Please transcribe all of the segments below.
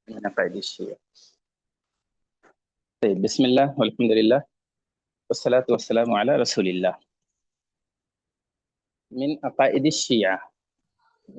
من عقائد الشيعة. طيب، بسم الله والحمد لله والصلاة والسلام على رسول الله. من عقائد الشيعة.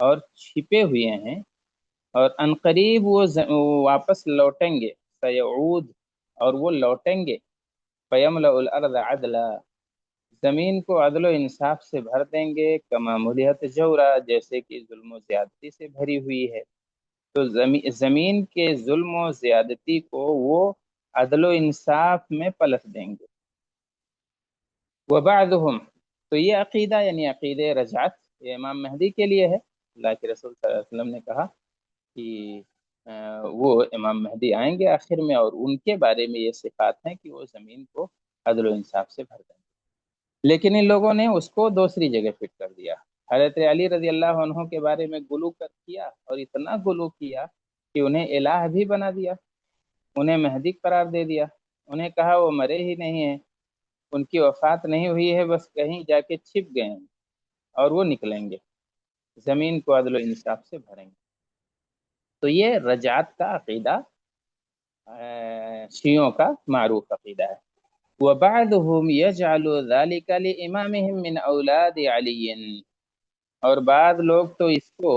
اور چھپے ہوئے ہیں، اور عنقریب وہ واپس لوٹیں گے، سیعود، اور وہ لوٹیں گے، فیملأ الارض عدلا، زمین کو عدل و انصاف سے بھر دیں گے، کما ملئت جورا، جیسے کہ ظلم و زیادتی سے بھری ہوئی ہے۔ تو زمین کے ظلم و زیادتی کو وہ عدل و انصاف میں پلٹ دیں گے۔ وبعدهم، تو یہ عقیدہ یعنی عقید رجعت، یہ امام مہدی کے لیے ہے۔ اللہ کے رسول صلی اللہ علیہ وسلم نے کہا کہ وہ امام مہدی آئیں گے آخر میں، اور ان کے بارے میں یہ صفات ہیں کہ وہ زمین کو عدل و انصاف سے بھر دیں گے۔ لیکن ان لوگوں نے اس کو دوسری جگہ فٹ کر دیا۔ حضرت علی رضی اللہ عنہ کے بارے میں غلو کیا، اور اتنا غلو کیا کہ انہیں الہ بھی بنا دیا، انہیں مہدی قرار دے دیا، انہیں کہا وہ مرے ہی نہیں ہیں، ان کی وفات نہیں ہوئی ہے، بس کہیں جا کے چھپ گئے ہیں، اور وہ نکلیں گے، زمین کو عدل و انصاف سے بھریں گے۔ تو یہ رجعت کا عقیدہ شیعوں کا معروف عقیدہ ہے۔ وَبَعْضُهُمْ يَجْعَلُ ذَلِكَ لِإِمَامِهِمْ مِنْ أَوْلَادِ عَلِيٍّ، اور بعض لوگ تو اس کو،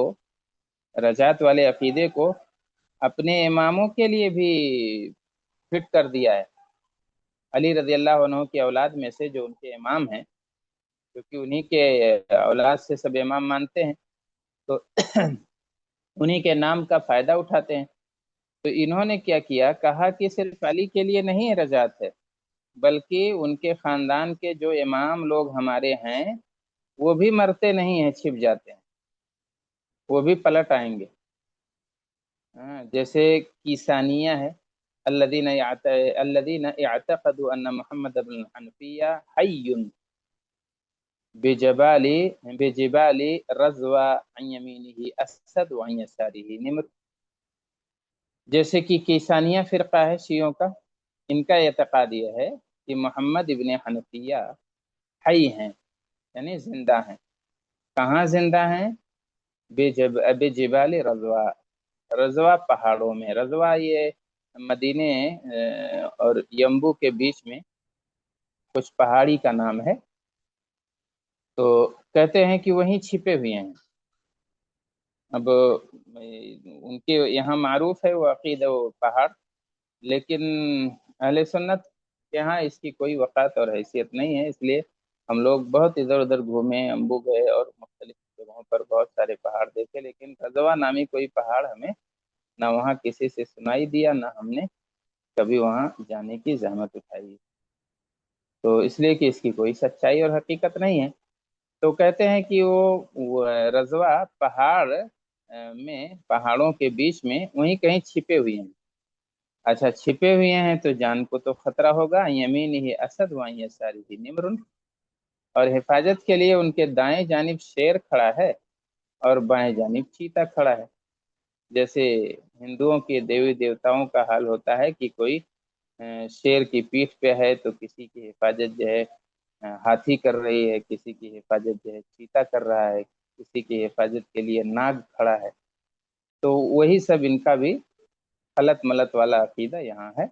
رجعت والے عقیدے کو، اپنے اماموں کے لیے بھی فٹ کر دیا ہے۔ علی رضی اللہ عنہ کی اولاد میں سے جو ان کے امام ہیں، کیونکہ انہی کے اولاد سے سب امام مانتے ہیں، تو انہی کے نام کا فائدہ اٹھاتے ہیں۔ تو انہوں نے کیا کیا، کہا کہ صرف علی کے لیے نہیں رجعت ہے، بلکہ ان کے خاندان کے جو امام لوگ ہمارے ہیں وہ بھی مرتے نہیں ہیں، چھپ جاتے ہیں، وہ بھی پلٹ آئیں گے۔ جیسے کیسانیہ ہے، الذین اعتقدوا ان محمد بن الحنفیہ حی بجبال رضوى عن یمینہ اسد وعن یسارہ نمر۔ جیسے کہ کیسانیہ فرقہ ہے شیعوں کا، ان کا اعتقاد یہ ہے کہ محمد ابن حنفیہ حی ہیں، یعنی زندہ ہیں۔ کہاں زندہ ہیں؟ بجبال رضوى، رضوہ پہاڑوں میں۔ رضوہ یہ مدینے اور یمبو کے بیچ میں کچھ پہاڑی کا نام ہے، تو کہتے ہیں کہ وہیں چھپے ہوئے ہیں۔ اب ان کے یہاں معروف ہے وہ عقیدہ، وہ پہاڑ، لیکن اہل سنت کے یہاں اس کی کوئی وقعت اور حیثیت نہیں ہے، اس لیے ہم لوگ بہت ادھر ادھر گھومے، امبو گئے اور مختلف جگہوں پر بہت سارے پہاڑ دیکھے، لیکن رضوہ نامی کوئی پہاڑ ہمیں نہ وہاں کسی سے سنائی دیا، نہ ہم نے کبھی وہاں جانے کی زحمت اٹھائی، تو اس لیے کہ اس کی کوئی سچائی اور حقیقت نہیں ہے۔ تو کہتے ہیں کہ وہ رضوہ پہاڑ میں، پہاڑوں کے بیچ میں وہیں کہیں چھپے ہوئے ہیں۔ اچھا، چھپے ہوئے ہیں تو جان کو تو خطرہ ہوگا، یمین ہی اسد وعن یسارہ نمر، اور حفاظت کے لیے ان کے دائیں جانب شیر کھڑا ہے اور بائیں جانب چیتا کھڑا ہے۔ جیسے ہندوؤں کے دیوی دیوتاؤں کا حال ہوتا ہے کہ کوئی شیر کی پیٹھ پہ ہے تو کسی کی حفاظت جو ہے ہاتھی کر رہی ہے، کسی کی حفاظت جو ہے چیتا کر رہا ہے، کسی کی حفاظت کے لیے ناگ کھڑا ہے۔ تو وہی سب ان کا بھی خلط ملط والا عقیدہ یہاں ہے۔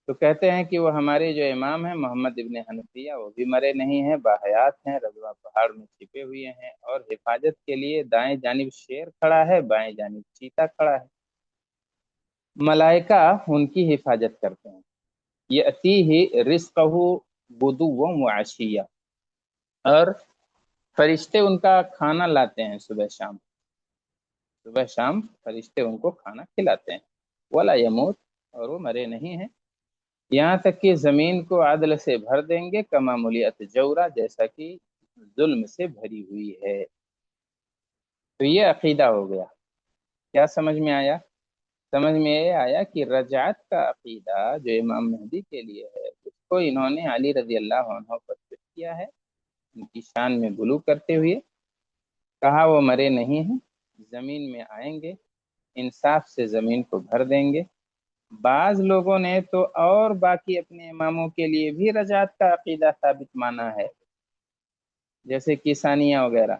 تو کہتے ہیں کہ وہ ہمارے جو امام ہیں محمد ابن حنفیہ، وہ بھی مرے نہیں ہیں، باحیات ہیں، رضوہ پہاڑ میں چھپے ہوئے ہیں، اور حفاظت کے لیے دائیں جانب شیر کھڑا ہے، بائیں جانب چیتا کھڑا ہے۔ ملائکہ ان کی حفاظت کرتے ہیں، یأتیہ رزقہ غدوا وعشیا، اور فرشتے ان کا کھانا لاتے ہیں صبح شام، صبح شام فرشتے ان کو کھانا کھلاتے ہیں۔ ولا یموت، اور وہ مرے نہیں ہیں، یہاں تک کہ زمین کو عدل سے بھر دیں گے، کما ملیت جورا، جیسا کہ ظلم سے بھری ہوئی ہے۔ تو یہ عقیدہ ہو گیا۔ کیا سمجھ میں آیا؟ سمجھ میں یہ آیا کہ رجعت کا عقیدہ جو امام مہدی کے لیے ہے، اس کو انہوں نے علی رضی اللہ عنہ پر فٹ کیا ہے، ان کی شان میں غلو کرتے ہوئے کہا وہ مرے نہیں ہیں، زمین میں آئیں گے، انصاف سے زمین کو بھر دیں گے۔ بعض لوگوں نے تو اور باقی اپنے اماموں کے لیے بھی رجعت کا عقیدہ ثابت مانا ہے، جیسے کیسانیہ وغیرہ۔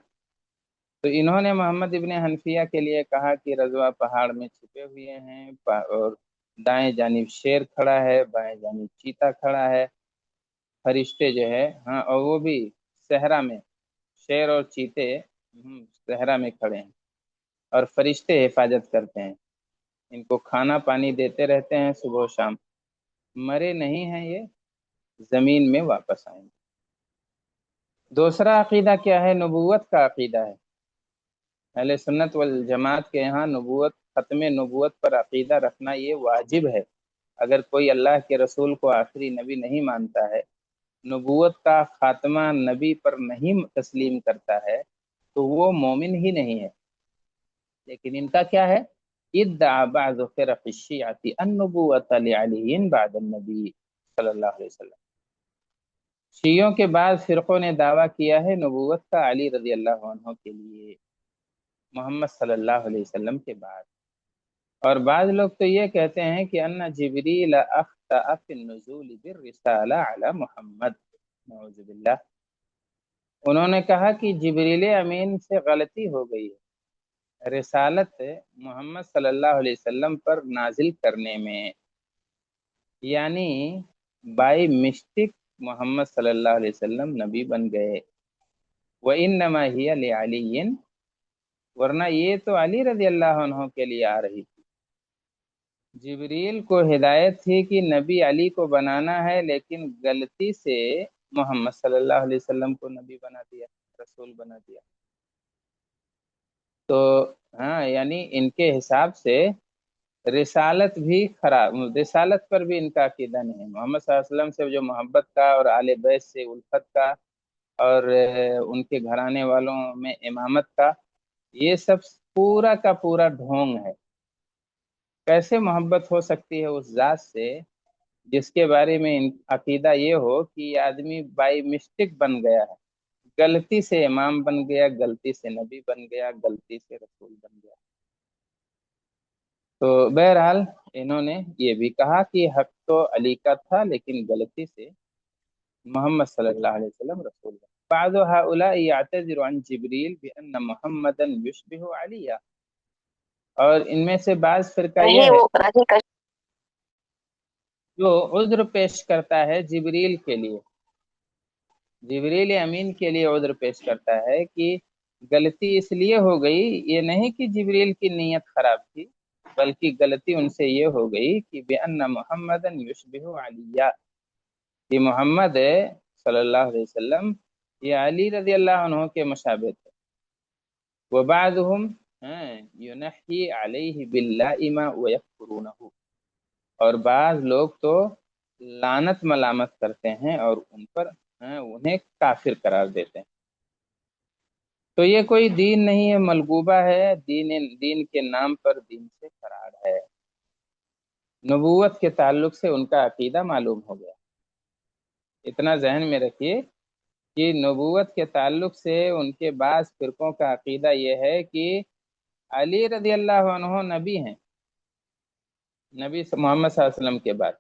تو انہوں نے محمد ابن حنفیہ کے لیے کہا کہ رضوہ پہاڑ میں چھپے ہوئے ہیں، اور دائیں جانب شیر کھڑا ہے، بائیں جانب چیتا کھڑا ہے، فرشتے جو ہے، اور وہ بھی صحرا میں، شیر اور چیتے صحرا میں کھڑے ہیں۔ اور فرشتے حفاظت کرتے ہیں، ان کو کھانا پانی دیتے رہتے ہیں صبح و شام، مرے نہیں ہیں یہ، زمین میں واپس آئیں گے۔ دوسرا عقیدہ کیا ہے؟ نبوت کا عقیدہ ہے۔ اہل سنت والجماعت کے یہاں نبوت، ختم نبوت پر عقیدہ رکھنا یہ واجب ہے۔ اگر کوئی اللہ کے رسول کو آخری نبی نہیں مانتا ہے، نبوت کا خاتمہ نبی پر نہیں تسلیم کرتا ہے، تو وہ مومن ہی نہیں ہے۔ لیکن ان کا کیا ہے؟ ادعا بعض فرق الشیعہ النبوۃ لعلی بعد النبی صلی اللہ علیہ وسلم۔ شیعوں کے بعض فرقوں نے دعویٰ کیا ہے نبوت کا علی رضی اللہ عنہ کے لیے، محمد صلی اللہ علیہ وسلم کے بعد۔ اور بعض لوگ تو یہ کہتے ہیں کہ ان جبریل اخطأ فی النزول بالرسالہ علی محمد، نعوذ باللہ۔ انہوں نے کہا کہ جبریل امین سے غلطی ہو گئی ہے رسالت محمد صلی اللہ علیہ وسلم پر نازل کرنے میں، یعنی بائی مسٹک محمد صلی اللہ علیہ وسلم نبی بن گئے۔ وَإِنَّمَا هِيَ لِعَلِيٍّ، ورنہ یہ تو علی رضی اللہ عنہ کے لیے آ رہی تھی۔ جبریل کو ہدایت تھی کہ نبی علی کو بنانا ہے، لیکن غلطی سے محمد صلی اللہ علیہ وسلم کو نبی بنا دیا، رسول بنا دیا۔ تو ہاں، یعنی ان کے حساب سے رسالت بھی خراب، رسالت پر بھی ان کا عقیدہ نہیں ہے۔ محمد صلی اللہ علیہ وسلم سے جو محبت کا اور آل بیت سے الفت کا اور ان کے گھرانے والوں میں امامت کا، یہ سب پورا کا پورا ڈھونگ ہے۔ کیسے محبت ہو سکتی ہے اس ذات سے جس کے بارے میں عقیدہ یہ ہو کہ یہ آدمی بائی مسٹیک بن گیا ہے، غلطی سے امام بن گیا، غلطی سے نبی بن گیا، غلطی سے رسول بن گیا۔ تو بہرحال انہوں نے یہ بھی کہا کہ حق تو علی کا تھا، لیکن غلطی سے محمد صلی اللہ علیہ وسلم رسول بن۔ بعض هؤلاء يعتذر عن جبریل بأن محمدا يشبه علی، اور ان میں سے بعض فرقہ یہ ہے جو عذر پیش کرتا ہے جبریل کے لیے، جبریل امین کے لیے عذر پیش کرتا ہے کہ غلطی اس لیے ہو گئی، یہ نہیں کہ جبریل کی نیت خراب تھی، بلکہ غلطی ان سے یہ ہو گئی کہ بأن محمدا یشبہ علی، کہ محمد صلی اللہ علیہ وسلم یہ علی رضی اللہ عنہ کے مشابہ تھے۔ وبعضهم ینحی علیہ باللائم ویکفرونہ، اور بعض لوگ تو لعنت ملامت کرتے ہیں اور ان پر انہیں کافر قرار دیتے ہیں۔ تو یہ کوئی دین نہیں ہے، ملغوبہ ہے، دین کے نام پر دین سے فرار ہے۔ نبوت کے تعلق سے ان کا عقیدہ معلوم ہو گیا۔ اتنا ذہن میں رکھیے کہ نبوت کے تعلق سے ان کے بعض فرقوں کا عقیدہ یہ ہے کہ علی رضی اللہ عنہ نبی ہیں، نبی محمد صلی اللہ علیہ وسلم کے بعد۔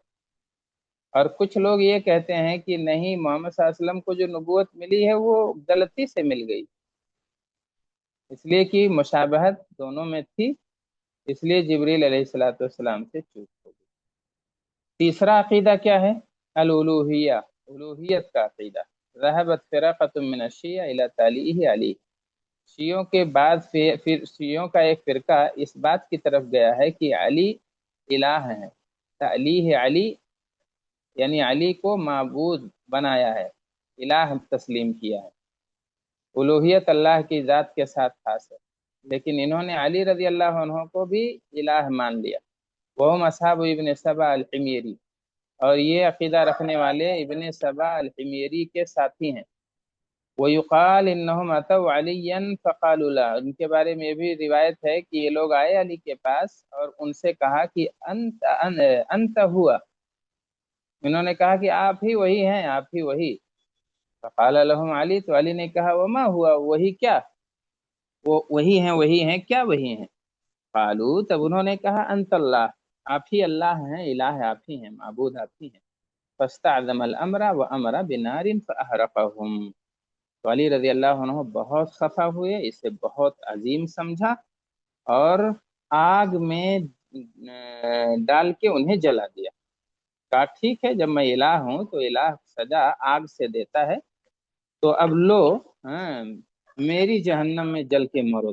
اور کچھ لوگ یہ کہتے ہیں کہ نہیں، محمد صلی اللہ علیہ وسلم کو جو نبوت ملی ہے وہ غلطی سے مل گئی، اس لیے کہ مشابہت دونوں میں تھی، اس لیے جبریل علیہ الصلوۃ والسلام سے چوک ہو گئی۔ تیسرا عقیدہ کیا ہے؟ الوہیہ، الوہیت کا عقیدہ۔ ذهبت فرقۃ من الشیعہ الی تعلیہ علی، شیعوں کے بعد پھر شیعوں کا ایک فرقہ اس بات کی طرف گیا ہے کہ علی الہ ہے، تعلیہ علی یعنی علی کو معبود بنایا ہے، الہ تسلیم کیا ہے۔ الوہیت اللہ کی ذات کے ساتھ خاص ہے، لیکن انہوں نے علی رضی اللہ عنہ کو بھی الہ مان لیا۔ وہم اصحاب ابن سبا الحمیری، اور یہ عقیدہ رکھنے والے ابن سبا الحمیری کے ساتھی ہیں۔ وَيُقال إِنَّهُمْ أَتَوْا عَلِيًّا فَقَالُوا لَا، ان کے بارے میں بھی روایت ہے کہ یہ لوگ آئے علی کے پاس اور ان سے کہا کہ انت ہوا، انہوں نے کہا کہ آپ ہی وہی ہیں، آپ ہی وہی۔ فقال لهم علی، تو علی نے کہا وما ہوا، وہی کیا؟ وہ وہی ہیں کیا وہی ہیں؟ قالو، تب انہوں نے کہا انت اللہ، آپ ہی اللہ ہیں، الہ آپ ہی ہیں، معبود آپ ہی ہیں۔ فاستعظم الامر وامر بنار فاحرقهم، تو علی رضی اللہ عنہ بہت خفا ہوئے، اسے بہت عظیم سمجھا اور آگ میں ڈال کے انہیں جلا دیا۔ کہا ٹھیک ہے، جب میں الہ ہوں تو الہ سجا آگ سے دیتا ہے، تو اب لو میری جہنم میں جل کے مرو۔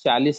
40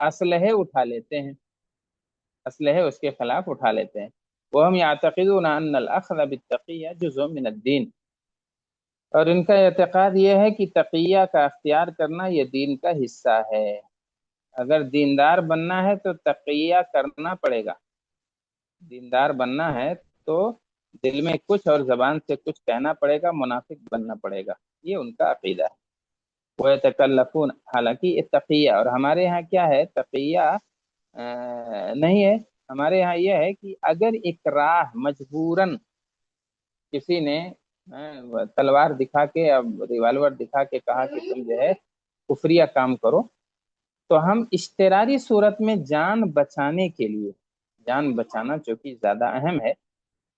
اسلحے اٹھا لیتے ہیں، اسلحے اس کے خلاف اٹھا لیتے ہیں۔ وَهُمْ يَعْتَقِدُونَ أَنَّ الْأَخْذَ بِالتَّقِيَّةِ جُزْءٌ مِّنَ الدِّينِ، اور ان کا اعتقاد یہ ہے کہ تقیہ کا اختیار کرنا یہ دین کا حصہ ہے۔ اگر دیندار بننا ہے تو تقیہ کرنا پڑے گا، دیندار بننا ہے تو دل میں کچھ اور زبان سے کچھ کہنا پڑے گا، منافق بننا پڑے گا، یہ ان کا عقیدہ ہے۔ وَيَتَكَلَّفُونَ، حالانکہ یہ تقیہ، اور ہمارے ہاں کیا ہے، تقیہ نہیں ہے، ہمارے ہاں یہ ہے کہ اگر اکراہ مجبوراً کسی نے تلوار دکھا کے، اب ریوالور دکھا کے کہا کہ تم جو ہے کفریہ کام کرو، تو ہم اشتراری صورت میں جان بچانے کے لیے، جان بچانا چونکہ زیادہ اہم ہے،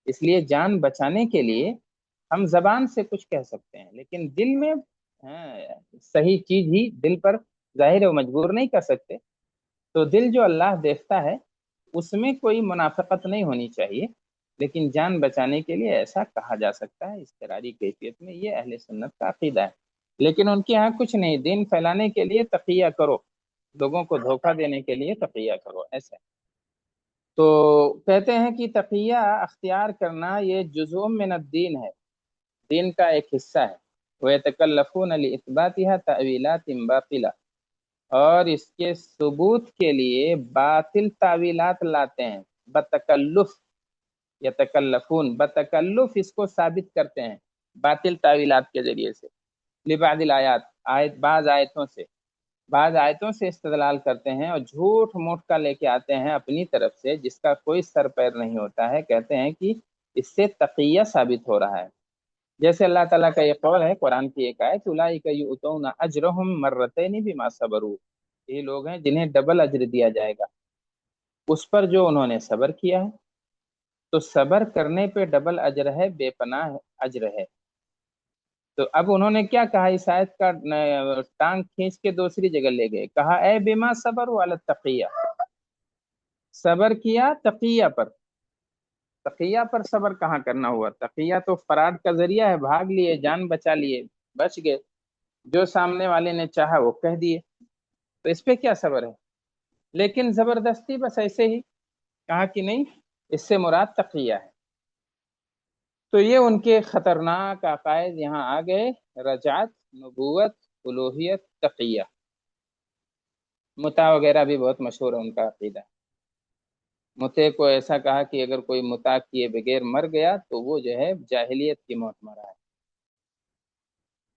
اس لیے جان بچانے کے لیے ہم زبان سے کچھ کہہ سکتے ہیں، لیکن دل میں صحیح چیز ہی دل پر ظاہر و مجبور نہیں کر سکتے۔ تو دل جو اللہ دیکھتا ہے اس میں کوئی منافقت نہیں ہونی چاہیے، لیکن جان بچانے کے لیے ایسا کہا جا سکتا ہے اضطراری کیفیت میں، یہ اہل سنت کا عقیدہ ہے۔ لیکن ان کے ہاں کچھ نہیں، دین پھیلانے کے لیے تقیہ کرو، لوگوں کو دھوکہ دینے کے لیے تقیہ کرو، ایسا۔ تو کہتے ہیں کہ تقیہ اختیار کرنا یہ جزء من الدین ہے، دین کا ایک حصہ ہے۔ وَيَتَكَلَّفُونَ لِإِثْبَاتِهَا تَأْوِيلَاتٍ بَاطِلَةٍ، اور اس کے ثبوت کے لیے باطل تعویلات لاتے ہیں، بتکلف، یتکلفون، بتکلف اس کو ثابت کرتے ہیں باطل تعویلات کے ذریعے سے، لبعض الآیات، بعض آیتوں سے استدلال کرتے ہیں، اور جھوٹ موٹ کا لے کے آتے ہیں اپنی طرف سے جس کا کوئی سر پیر نہیں ہوتا ہے، کہتے ہیں کہ اس سے تقیہ ثابت ہو رہا ہے۔ جیسے اللہ تعالیٰ کا یہ قول ہے قرآن کی ایک آیت، اولئک یؤتون اجرہم مرتین بما صبروا، یہ لوگ ہیں جنہیں ڈبل اجر دیا جائے گا اس پر جو انہوں نے صبر کیا ہے۔ تو صبر کرنے پہ ڈبل اجر ہے، بے پناہ اجر ہے۔ تو اب انہوں نے کیا کہا، اس آیت کا ٹانگ کھینچ کے دوسری جگہ لے گئے، کہا اے بما صبروا علی التقیہ، صبر کیا تقیہ پر، تقیہ پر صبر کہاں کرنا ہوا، تقیہ تو فرار کا ذریعہ ہے، بھاگ لیے، جان بچا لیے، بچ گئے، جو سامنے والے نے چاہا وہ کہہ دیے، تو اس پہ کیا صبر ہے۔ لیکن زبردستی بس ایسے ہی کہا کہ نہیں، اس سے مراد تقیہ ہے۔ تو یہ ان کے خطرناک عقائد یہاں آ گئے، رجعت، نبوت، الوہیت، تقیہ، متا وغیرہ بھی بہت مشہور ہے ان کا عقیدہ۔ متے کو ایسا کہا کہ اگر کوئی متا کیے بغیر مر گیا تو وہ جو ہے جاہلیت کی موت مرا ہے۔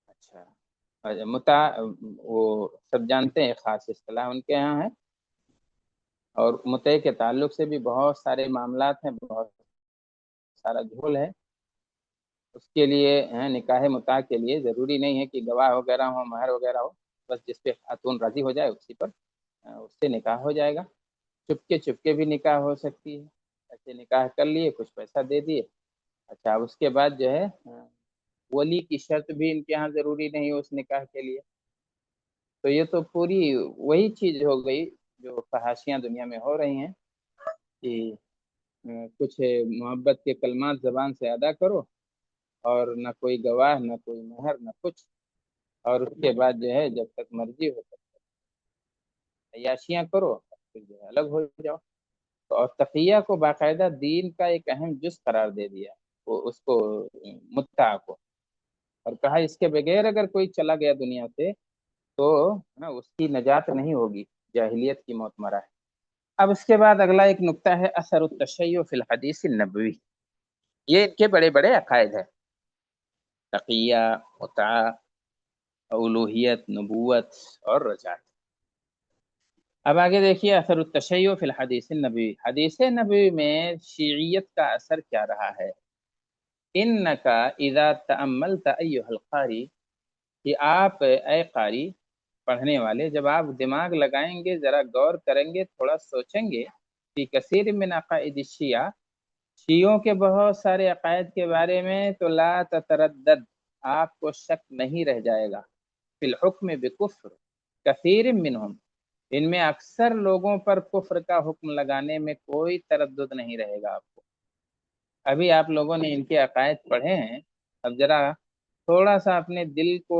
اچھا، متا وہ سب جانتے ہیں، خاص اصطلاح ان کے یہاں ہے، اور متے کے تعلق سے بھی بہت سارے معاملات ہیں، بہت سارا جھول ہے۔ اس کے لیے نکاح متا کے لیے ضروری نہیں ہے کہ گواہ وغیرہ ہو، مہر وغیرہ ہو، بس جس پہ خاتون راضی ہو جائے اسی پر اس سے نکاح ہو جائے گا۔ چپکے بھی نکاح ہو سکتی ہے، ایسے نکاح کر لیے، کچھ پیسہ دے دیے، اچھا اس کے بعد جو ہے ولی کی شرط بھی ان کے ہاں ضروری نہیں ہے اس نکاح کے لیے۔ تو یہ تو پوری وہی چیز ہو گئی جو فحاشیاں دنیا میں ہو رہی ہیں کہ کچھ محبت کے کلمات زبان سے ادا کرو، اور نہ کوئی گواہ، نہ کوئی مہر، نہ کچھ، اور اس کے بعد جو ہے جب تک مرضی ہو تب تک عیاشیاں کرو، پھر جو ہے الگ ہو جاؤ۔ اور تقیہ کو باقاعدہ دین کا ایک اہم جز قرار دے دیا، وہ اس کو متع کو، اور کہا اس کے بغیر اگر کوئی چلا گیا دنیا سے تو اس کی نجات نہیں ہوگی، جاہلیت کی موت مرا ہے۔ اب اس کے بعد اگلا ایک نقطہ ہے اثر التشیع فی الحدیث النبوی، یہ ان کے بڑے بڑے عقائد ہیں، تقیہ، متع، الوہیت، نبوت اور رجعت۔ اب آگے دیکھیے اثر التشیع فی الحدیث النبوی، حدیث نبوی میں شیعیت کا اثر کیا رہا ہے۔ انک اذا تأملت ایھا القاری، کہ آپ اے قاری، پڑھنے والے، جب آپ دماغ لگائیں گے، ذرا غور کریں گے، تھوڑا سوچیں گے کہ کثیر من عقائد الشیعہ، شیعوں کے بہت سارے عقائد کے بارے میں، تو لا تتردد، آپ کو شک نہیں رہ جائے گا، فی الحکم بکفر کثیر منہم، ان میں اکثر لوگوں پر کفر کا حکم لگانے میں کوئی تردد نہیں رہے گا آپ کو۔ ابھی آپ لوگوں نے ان کے عقائد پڑھے ہیں، اب ذرا تھوڑا سا اپنے دل کو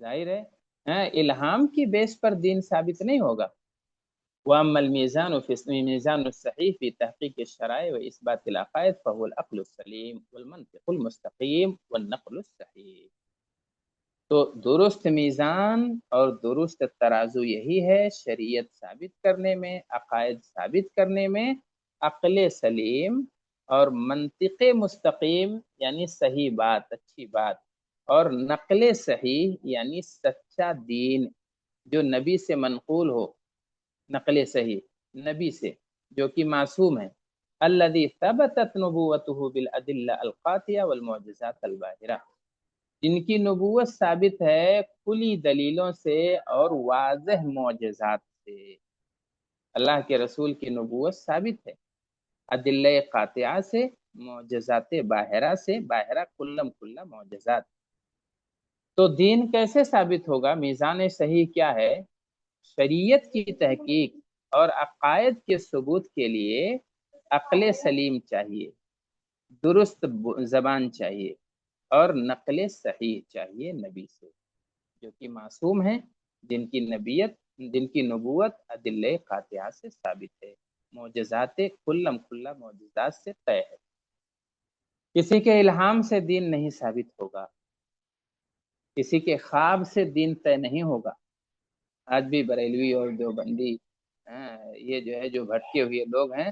ظاہر ہے ہاں، الہام کی بیس پر دین ثابت نہیں ہوگا. وَأَمَّا الْمِيزَانُ فِي مِيزَانُ الصَّحِيحِ فِي تَحْقِيقِ الشَّرَائِعِ وَإِثْبَاتِ الْعَقَائِدِ فَهُوَ الْعَقْلُ السَّلِيمُ وَالْمَنْطِقُ الْمُسْتَقِيمُ وَالنَّقْلُ الصَّحِيحُ. تو درست میزان اور درست ترازو یہی ہے شریعت ثابت کرنے میں، عقائد ثابت کرنے میں، عقل سلیم اور منطق مستقیم یعنی صحیح بات، اچھی بات، اور نقل صحیح یعنی سچا دین جو نبی سے منقول ہو، نقل صحیح نبی سے جو کہ معصوم ہے. الذي ثبتت نبوته بالادلہ القاطعہ والمعجزات الباہرہ، جن کی نبوت ثابت ہے کھلی دلیلوں سے اور واضح معجزات سے. اللہ کے رسول کی نبوت ثابت ہے ادلہ قاطعہ سے، معجزات باہرہ سے، باہرہ کلم کلہ معجزات. تو دین کیسے ثابت ہوگا؟ میزان صحیح کیا ہے؟ شریعت کی تحقیق اور عقائد کے ثبوت کے لیے عقل سلیم چاہیے، درست زبان چاہیے، اور نقل صحیح چاہیے نبی سے جو کہ معصوم ہیں، جن کی نبوت ادلہ قاطعہ سے ثابت ہے، معجزات کلم کھلا معجزات سے طے ہے. کسی کے الہام سے دین نہیں ثابت ہوگا، کسی کے خواب سے دین طے نہیں ہوگا. آج بھی بریلوی اور دیوبندی یہ جو ہے جو بھٹکے ہوئے لوگ ہیں،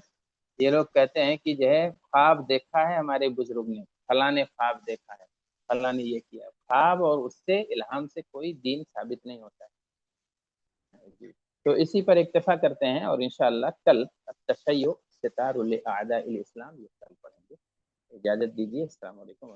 یہ لوگ کہتے ہیں کہ جو ہے خواب دیکھا ہے ہمارے بزرگ نے، فلاں نے خواب دیکھا ہے، فلاں نے یہ کیا. خواب اور اس سے الہام سے کوئی دین ثابت نہیں ہوتا ہے. تو اسی پر اکتفا کرتے ہیں اور انشاءاللہ کل التشیع ستار الاعداء الاسلام یہ کل پڑھیں گے. اجازت دیجیے، السلام علیکم.